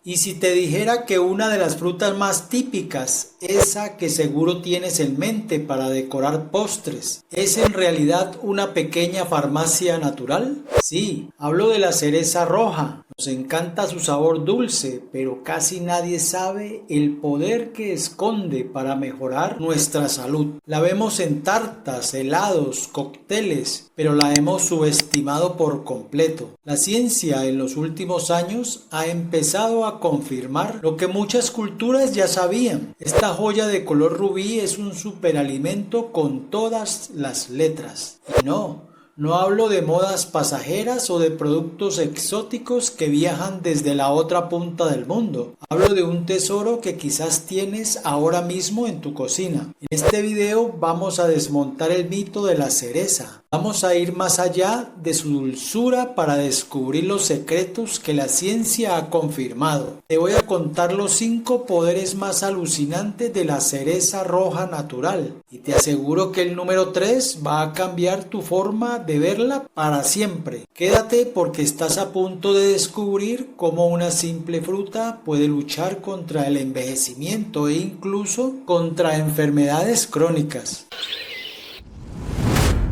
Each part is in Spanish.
Y si te dijera que una de las frutas más típicas, esa que seguro tienes en mente para decorar postres, es en realidad una pequeña farmacia natural? Sí, hablo de la cereza roja. Nos encanta su sabor dulce, pero casi nadie sabe el poder que esconde para mejorar nuestra salud. La vemos en tartas, helados, cócteles, pero la hemos subestimado por completo. La ciencia en los últimos años ha empezado a confirmar lo que muchas culturas ya sabían. Esta joya de color rubí es un superalimento con todas las letras. Y no hablo de modas pasajeras o de productos exóticos que viajan desde la otra punta del mundo. Hablo de un tesoro que quizás tienes ahora mismo en tu cocina. En este video vamos a desmontar el mito de la cereza. Vamos a ir más allá de su dulzura para descubrir los secretos que la ciencia ha confirmado. Te voy a contar los 5 poderes más alucinantes de la cereza roja natural. Y te aseguro que el número 3 va a cambiar tu forma de verla para siempre. Quédate porque estás a punto de descubrir cómo una simple fruta puede luchar contra el envejecimiento e incluso contra enfermedades crónicas.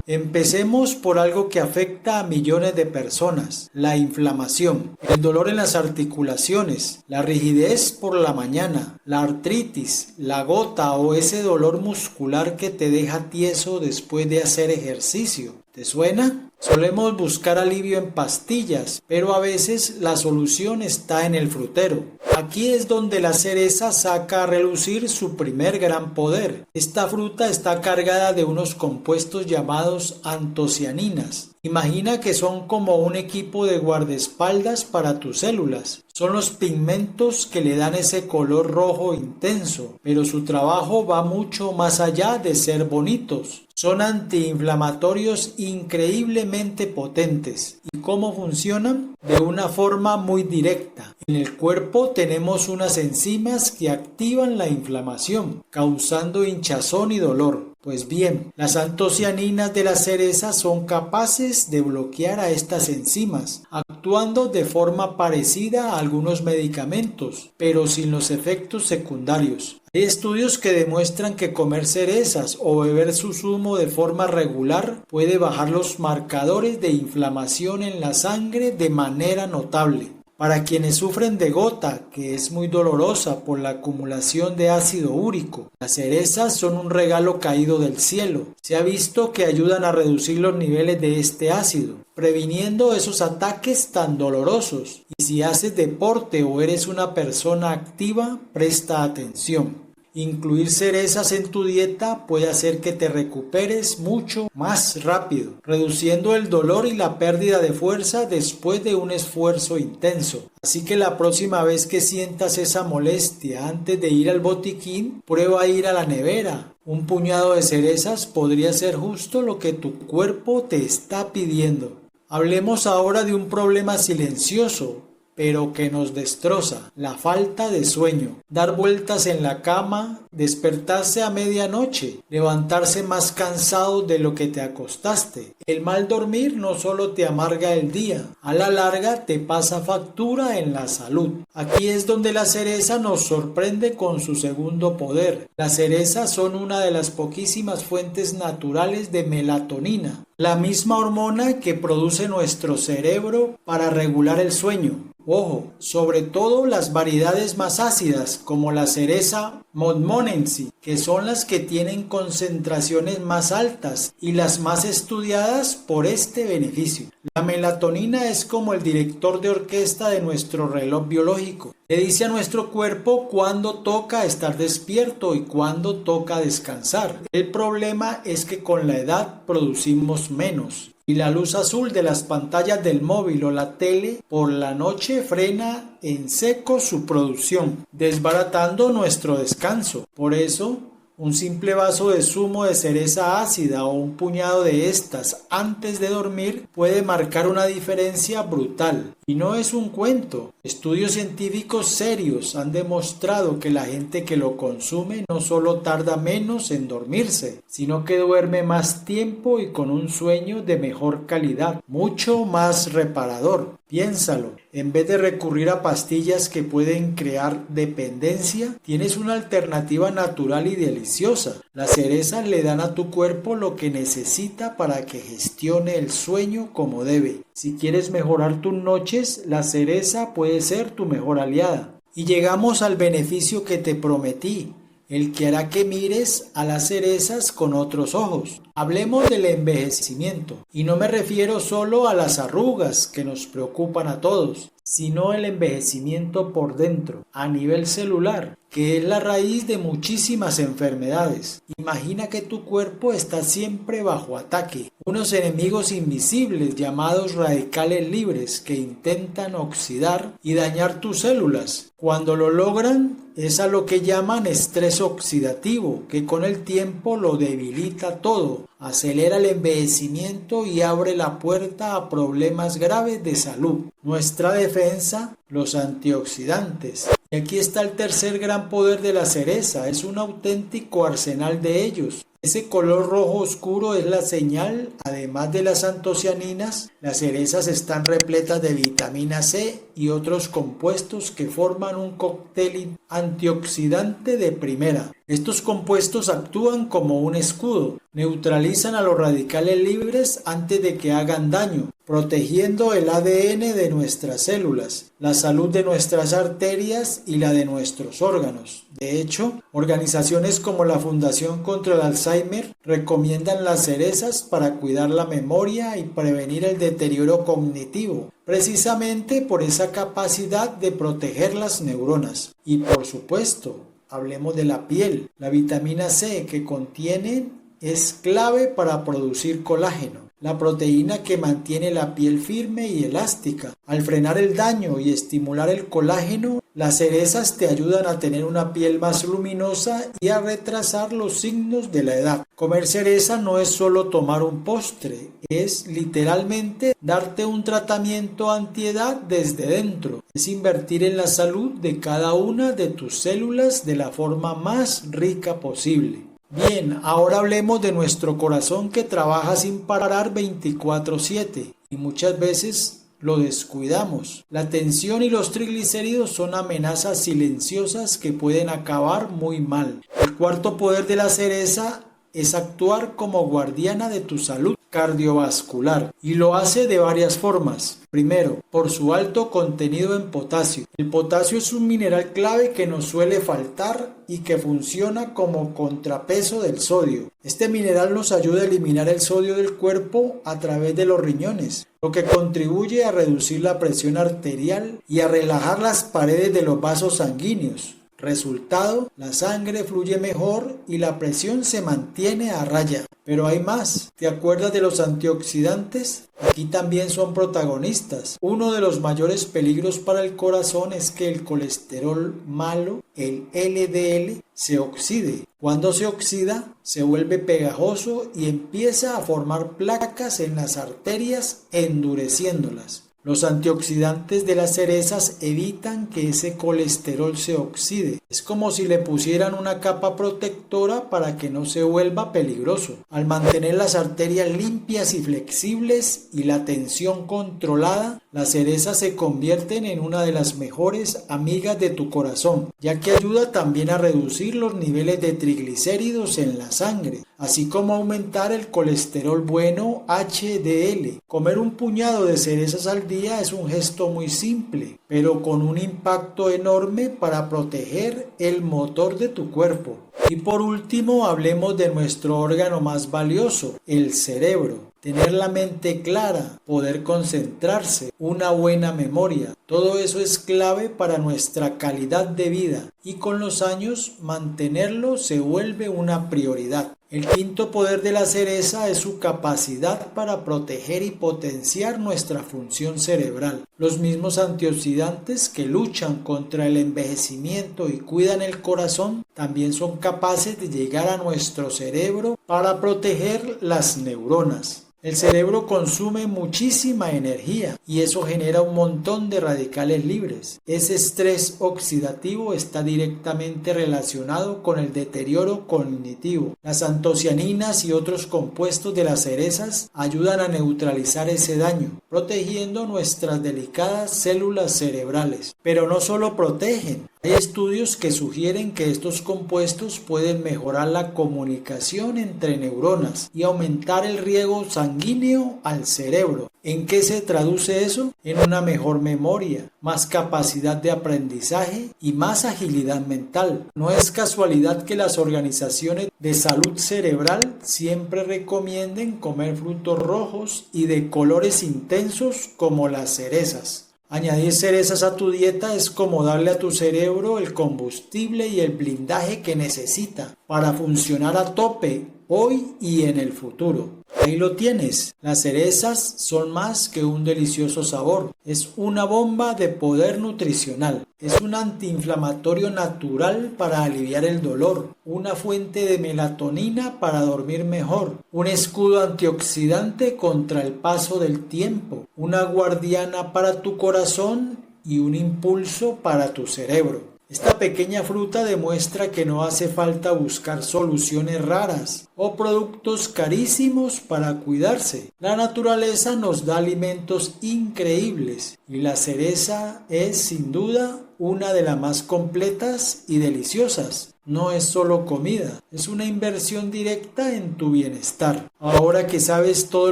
Empecemos por algo que afecta a millones de personas, la inflamación, el dolor en las articulaciones, la rigidez por la mañana, la artritis, la gota o ese dolor muscular que te deja tieso después de hacer ejercicio. ¿Te suena? Solemos buscar alivio en pastillas, pero a veces la solución está en el frutero. Aquí es donde la cereza saca a relucir su primer gran poder. Esta fruta está cargada de unos compuestos llamados antocianinas. Imagina que son como un equipo de guardaespaldas para tus células. Son los pigmentos que le dan ese color rojo intenso, pero su trabajo va mucho más allá de ser bonitos. Son antiinflamatorios increíblemente potentes. ¿Y cómo funcionan? De una forma muy directa. En el cuerpo tenemos unas enzimas que activan la inflamación, causando hinchazón y dolor. Pues bien, las antocianinas de la cereza son capaces de bloquear a estas enzimas, actuando de forma parecida a algunos medicamentos, pero sin los efectos secundarios. Hay estudios que demuestran que comer cerezas o beber su zumo de forma regular puede bajar los marcadores de inflamación en la sangre de manera notable. Para quienes sufren de gota, que es muy dolorosa por la acumulación de ácido úrico, las cerezas son un regalo caído del cielo. Se ha visto que ayudan a reducir los niveles de este ácido, previniendo esos ataques tan dolorosos. Y si haces deporte o eres una persona activa, presta atención. Incluir cerezas en tu dieta puede hacer que te recuperes mucho más rápido, reduciendo el dolor y la pérdida de fuerza después de un esfuerzo intenso. Así que la próxima vez que sientas esa molestia antes de ir al botiquín, prueba a ir a la nevera. Un puñado de cerezas podría ser justo lo que tu cuerpo te está pidiendo. Hablemos ahora de un problema silencioso, pero que nos destroza: la falta de sueño. Dar vueltas en la cama, despertarse a medianoche, levantarse más cansado de lo que te acostaste. El mal dormir no solo te amarga el día, a la larga te pasa factura en la salud. Aquí es donde la cereza nos sorprende con su segundo poder. Las cerezas son una de las poquísimas fuentes naturales de melatonina, la misma hormona que produce nuestro cerebro para regular el sueño. Ojo, sobre todo las variedades más ácidas como la cereza montmorency, que son las que tienen concentraciones más altas y las más estudiadas por este beneficio. La melatonina es como el director de orquesta de nuestro reloj biológico. Le dice a nuestro cuerpo cuándo toca estar despierto y cuándo toca descansar. El problema es que con la edad producimos menos. Y la luz azul de las pantallas del móvil o la tele por la noche frena en seco su producción, desbaratando nuestro descanso. Por eso, un simple vaso de zumo de cereza ácida o un puñado de estas antes de dormir puede marcar una diferencia brutal. Y no es un cuento. Estudios científicos serios han demostrado que la gente que lo consume no solo tarda menos en dormirse, sino que duerme más tiempo y con un sueño de mejor calidad, mucho más reparador. Piénsalo, en vez de recurrir a pastillas que pueden crear dependencia, tienes una alternativa natural y deliciosa. Las cerezas le dan a tu cuerpo lo que necesita para que gestione el sueño como debe. Si quieres mejorar tus noches, la cereza puede ser tu mejor aliada. Y llegamos al beneficio que te prometí, el que hará que mires a las cerezas con otros ojos. Hablemos del envejecimiento, y no me refiero solo a las arrugas que nos preocupan a todos, sino el envejecimiento por dentro, a nivel celular, que es la raíz de muchísimas enfermedades. Imagina que tu cuerpo está siempre bajo ataque, unos enemigos invisibles llamados radicales libres que intentan oxidar y dañar tus células. Cuando lo logran, es a lo que llaman estrés oxidativo, que con el tiempo lo debilita todo, acelera el envejecimiento y abre la puerta a problemas graves de salud. Nuestra defensa, los antioxidantes. Y aquí está el tercer gran poder de la cereza, es un auténtico arsenal de ellos. Ese color rojo oscuro es la señal, además de las antocianinas, las cerezas están repletas de vitamina C y otros compuestos que forman un cóctel antioxidante de primera. Estos compuestos actúan como un escudo, neutralizan a los radicales libres antes de que hagan daño, protegiendo el ADN de nuestras células, la salud de nuestras arterias y la de nuestros órganos. De hecho, organizaciones como la Fundación contra el Alzheimer recomiendan las cerezas para cuidar la memoria y prevenir el deterioro cognitivo, precisamente por esa capacidad de proteger las neuronas. Y por supuesto, hablemos de la piel. La vitamina C que contienen es clave para producir colágeno, la proteína que mantiene la piel firme y elástica. Al frenar el daño y estimular el colágeno, las cerezas te ayudan a tener una piel más luminosa y a retrasar los signos de la edad. Comer cereza no es solo tomar un postre, es literalmente darte un tratamiento antiedad desde dentro. Es invertir en la salud de cada una de tus células de la forma más rica posible. Bien, ahora hablemos de nuestro corazón que trabaja sin parar 24/7 y muchas veces lo descuidamos. La tensión y los triglicéridos son amenazas silenciosas que pueden acabar muy mal. El cuarto poder de la cereza es actuar como guardiana de tu salud cardiovascular y lo hace de varias formas. Primero, por su alto contenido en potasio. El potasio es un mineral clave que nos suele faltar y que funciona como contrapeso del sodio. Este mineral nos ayuda a eliminar el sodio del cuerpo a través de los riñones, lo que contribuye a reducir la presión arterial y a relajar las paredes de los vasos sanguíneos. Resultado, la sangre fluye mejor y la presión se mantiene a raya. Pero hay más. ¿Te acuerdas de los antioxidantes? Aquí también son protagonistas. Uno de los mayores peligros para el corazón es que el colesterol malo, el LDL, se oxide. Cuando se oxida, se vuelve pegajoso y empieza a formar placas en las arterias, endureciéndolas. Los antioxidantes de las cerezas evitan que ese colesterol se oxide. Es como si le pusieran una capa protectora para que no se vuelva peligroso. Al mantener las arterias limpias y flexibles y la tensión controlada, las cerezas se convierten en una de las mejores amigas de tu corazón, ya que ayuda también a reducir los niveles de triglicéridos en la sangre, así como aumentar el colesterol bueno HDL. Comer un puñado de cerezas al día es un gesto muy simple, pero con un impacto enorme para proteger el motor de tu cuerpo. Y por último, hablemos de nuestro órgano más valioso, el cerebro. Tener la mente clara, poder concentrarse, una buena memoria, todo eso es clave para nuestra calidad de vida y con los años mantenerlo se vuelve una prioridad. El quinto poder de la cereza es su capacidad para proteger y potenciar nuestra función cerebral. Los mismos antioxidantes que luchan contra el envejecimiento y cuidan el corazón también son capaces de llegar a nuestro cerebro para proteger las neuronas. El cerebro consume muchísima energía y eso genera un montón de radicales libres. Ese estrés oxidativo está directamente relacionado con el deterioro cognitivo. Las antocianinas y otros compuestos de las cerezas ayudan a neutralizar ese daño, protegiendo nuestras delicadas células cerebrales. Pero no solo protegen. Hay estudios que sugieren que estos compuestos pueden mejorar la comunicación entre neuronas y aumentar el riego sanguíneo al cerebro. ¿En qué se traduce eso? En una mejor memoria, más capacidad de aprendizaje y más agilidad mental. No es casualidad que las organizaciones de salud cerebral siempre recomienden comer frutos rojos y de colores intensos como las cerezas. Añadir cerezas a tu dieta es como darle a tu cerebro el combustible y el blindaje que necesita para funcionar a tope hoy y en el futuro. Ahí lo tienes. Las cerezas son más que un delicioso sabor. Es una bomba de poder nutricional. Es un antiinflamatorio natural para aliviar el dolor. Una fuente de melatonina para dormir mejor. Un escudo antioxidante contra el paso del tiempo. Una guardiana para tu corazón y un impulso para tu cerebro. Esta pequeña fruta demuestra que no hace falta buscar soluciones raras o productos carísimos para cuidarse. La naturaleza nos da alimentos increíbles y la cereza es sin duda una de las más completas y deliciosas. No es solo comida, es una inversión directa en tu bienestar. Ahora que sabes todo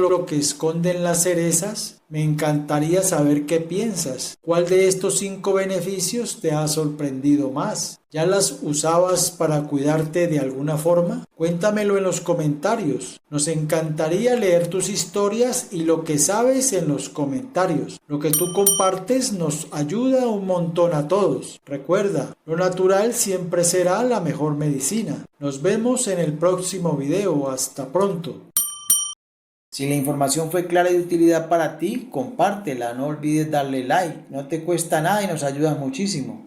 lo que esconden las cerezas, me encantaría saber qué piensas. ¿Cuál de estos 5 beneficios te ha sorprendido más? ¿Ya las usabas para cuidarte de alguna forma? Cuéntamelo en los comentarios. Nos encantaría leer tus historias y lo que sabes en los comentarios. Lo que tú compartes nos ayuda un montón a todos. Recuerda, lo natural siempre será la mejor medicina. Nos vemos en el próximo video. Hasta pronto. Si la información fue clara y de utilidad para ti, compártela. No olvides darle like. No te cuesta nada y nos ayuda muchísimo.